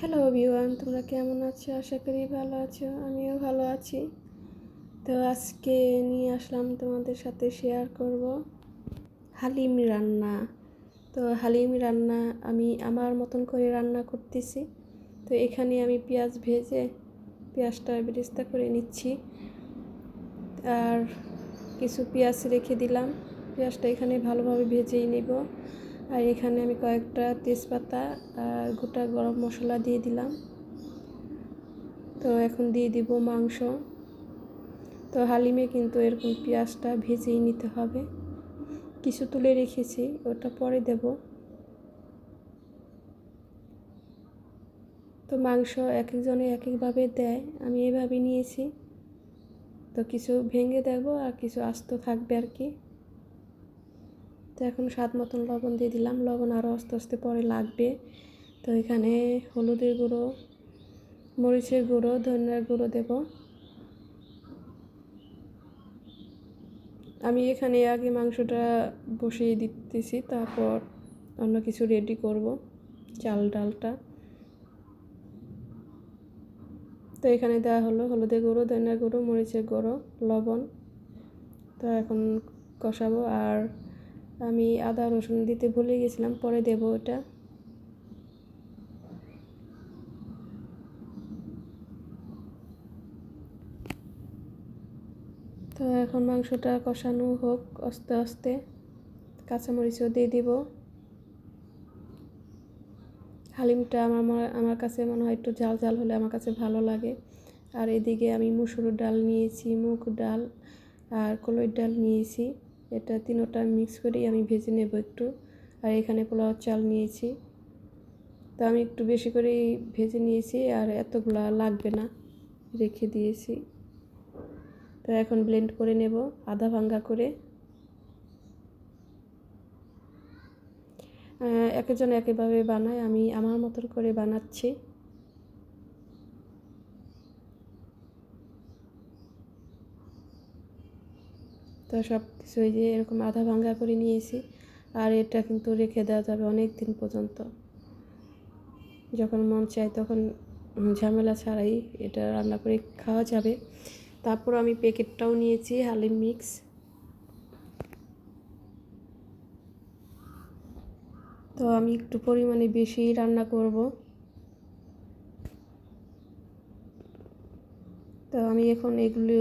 Hello everyone, তোমরা কেমন আছো? আশা করি ভালো আছো। আমিও ভালো আছি। তো আজকে নিয়ে আসলাম তোমাদের সাথে শেয়ার করব হালিম রান্না। তো হালিম রান্না আমি আমার মতন করে রান্না করতেছি। তো এখানে আমি পেঁয়াজ ভেজে পেঁয়াজটা বেরেস্তা করে নিচ্ছি, আর কিছু পেঁয়াজ রেখে দিলাম। পেঁয়াজটা এখানে ভালোভাবে ভেজেই নেব। আর এখানে আমি কয়েকটা তেজপাতা আর গোটা গরম মশলা দিয়ে দিলাম। তো এখন দিয়ে দিব মাংস। তো হালিমে কিন্তু এরকম পেঁয়াজটা ভেজেই নিতে হবে। কিছু তুলে রেখেছি, ওটা পরে দেব। তো মাংস এক একজনে এক একভাবে দেয়, আমি এভাবে নিয়েছি। তো কিছু ভেঙে দেব আর কিছু আস্ত থাকবে আর কি। তো এখন স্বাদ মতন লবণ দিয়ে দিলাম। লবণ আরও আস্তে আস্তে পরে লাগবে। তো এখানে হলুদের গুঁড়ো, মরিচের গুঁড়ো, ধনিয়ার গুঁড়ো দেব। আমি এখানে আগে মাংসটা বসিয়ে দিতেছি, তারপর অন্য কিছু রেডি করব, চাল ডালটা। তো এখানে দেওয়া হলো হলুদের গুঁড়ো, ধনিয়ার গুঁড়ো, মরিচের গুঁড়ো, লবণ। তো এখন কষাবো। আর আমি আদা রসুন দিতে ভুলে গেছিলাম, পরে দেব ওটা। তো এখন মাংসটা কষানো হোক আস্তে আস্তে। কাঁচামরিচও দিয়ে দিব। হালিমটা আমার কাছে মনে হয় একটু ঝাল ঝাল হলে আমার কাছে ভালো লাগে। আর এদিকে আমি মসুর ডাল নিয়েছি, মুগ ডাল আর কলইর ডাল নিয়েছি। এটা তিনোটা মিক্স করেই আমি ভেজে নেব একটু। আর এখানে পোলাও চাল নিয়েছি। তো আমি একটু বেশি করেই ভেজে নিয়েছি, আর এতগুলা লাগবে না, রেখে দিয়েছি। তো এখন ব্লেন্ড করে নেব আধা ভাঙ্গা করে। একজন একইভাবে বানায়, আমি আমার মতন করে বানাচ্ছি। তো সব কিছু এই যে এরকম আধা ভাঙ্গা করে নিয়েছি। আর এটা কিন্তু রেখে দেওয়া যাবে অনেক দিন পর্যন্ত, যখন মন চায় তখন ঝামেলা ছাড়াই এটা রান্না করে খাওয়া যাবে। তারপর আমি প্যাকেটটাও নিয়েছি হালিম মিক্স। তো আমি একটু পরিমাণে বেশি রান্না করব। তো আমি এখন এগুলো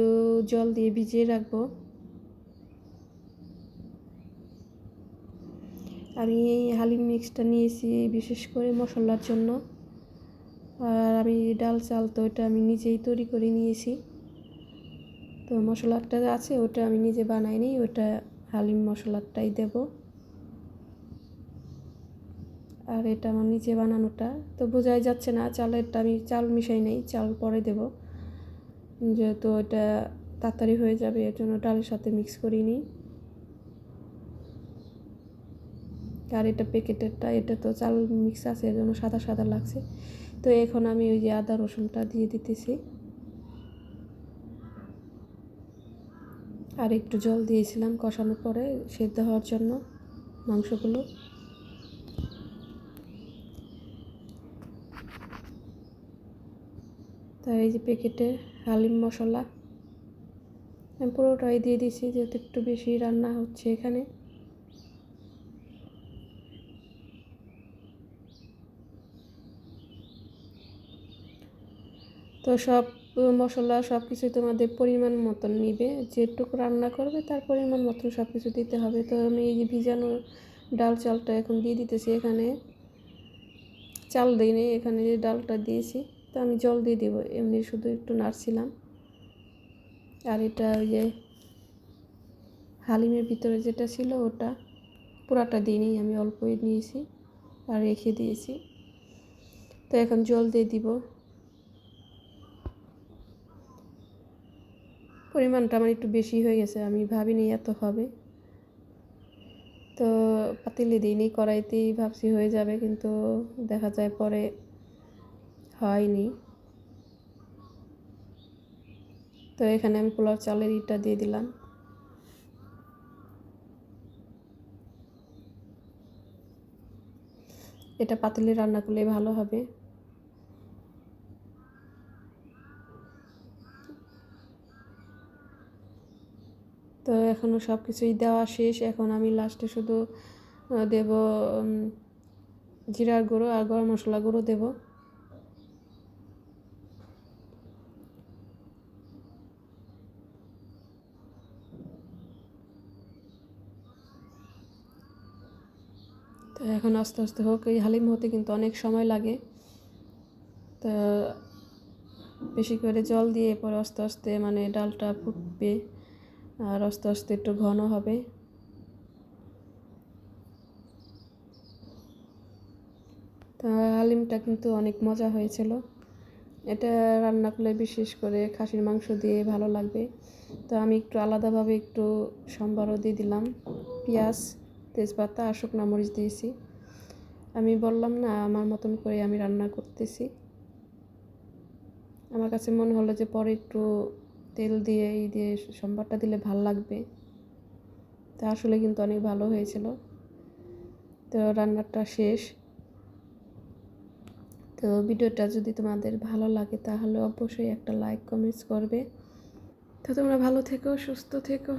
জল দিয়ে ভিজিয়ে রাখবো। আমি এই হালিম মিক্সটা নিয়েছি বিশেষ করে মশলার জন্য। আর আমি ডাল চাল তো ওটা আমি নিজেই তৈরি করে নিয়েছি। তো মশলাটা আছে ওটা আমি নিজে বানাইনি, ওটা হালিম মশলাটাই দেব। আর এটা আমার নিজে বানানোটা, তো বোঝাই যাচ্ছে না চালেরটা, আমি চাল মিশাই নেই, চাল পরে দেব, যেহেতু ওটা তাড়াতাড়ি হয়ে যাবে এর জন্য ডালের সাথে মিক্স করিনি। আর এটা প্যাকেটেরটা, এটা তো চাল মিক্স আছে এর জন্য সাদা সাদা লাগছে। তো এখন আমি ওই যে আদা রসুনটা দিয়ে দিতেছি। আর একটু জল দিয়েছিলাম কষানোর পরে সেদ্ধ হওয়ার জন্য মাংসগুলো। তাই এই যে প্যাকেটে হালিম মশলা আমি পুরোটাই দিয়ে দিয়েছি, যেহেতু একটু বেশি রান্না হচ্ছে এখানে। তো সব মশলা সব কিছু তোমাদের পরিমাণ মতন নিবে, যেটুকু রান্না করবে তার পরিমাণ মতন সব কিছু দিতে হবে। তো আমি এই যে ভিজানো ডাল চালটা এখন দিয়ে দিতেছি। এখানে চাল দিইনি, এখানে যে ডালটা দিয়েছি। তো আমি জল দিয়ে দিব, এমনি শুধু একটু নাড়ছিলাম। আর এটা ওই যে হালিমের ভিতরে যেটা ছিল ওটা পুরাটা দিইনি, আমি অল্পই নিয়েছি আর রেখে দিয়েছি। তো এখন জল দিয়ে দিব। পরিমাণটা আমার একটু বেশি হয়ে গেছে, আমি ভাবিনি এত হবে। তো পাতিলে দিইনি, কড়াইতেই ভাবছি হয়ে যাবে, কিন্তু দেখা যায় পরে হয়নি। তো এখানে আমি পোলাও চালের ইটা দিয়ে দিলাম। এটা পাতিলে রান্না করলে ভালো হবে। তো এখনও সব কিছুই দেওয়া শেষ। এখন আমি লাস্টে শুধু দেব জিরার গুঁড়ো আর গরম মশলা গুঁড়ো দেব। তো এখন আস্তে আস্তে হোক। এই হালিম হতে কিন্তু অনেক সময় লাগে। তো বেশি করে জল দিয়ে পরে আস্তে আস্তে মানে ডালটা ফুটবে আর আস্তে আস্তে একটু ঘন হবে। তো হালিমটা কিন্তু অনেক মজা হয়েছিল। এটা রান্না করলে বিশেষ করে খাসির মাংস দিয়ে ভালো লাগবে। তো আমি একটু আলাদাভাবে একটু সম্বারও দিয়ে দিলাম, পেঁয়াজ, তেজপাতা আর শুকনো মরিচ দিয়েছি। আমি বললাম না আমার মতন করে আমি রান্না করতেছি। আমার কাছে মনে হলো যে পরে একটু তেল দিয়ে এই দিয়ে সম্বারটা দিলে ভালো লাগবে। তা আসলে কিন্তু অনেক ভালো হয়েছিল। তো রান্নাটা শেষ। তো ভিডিওটা যদি তোমাদের ভালো লাগে তাহলে অবশ্যই একটা লাইক কমেন্টস করবে। তো তোমরা ভালো থেকো, সুস্থ থেকো।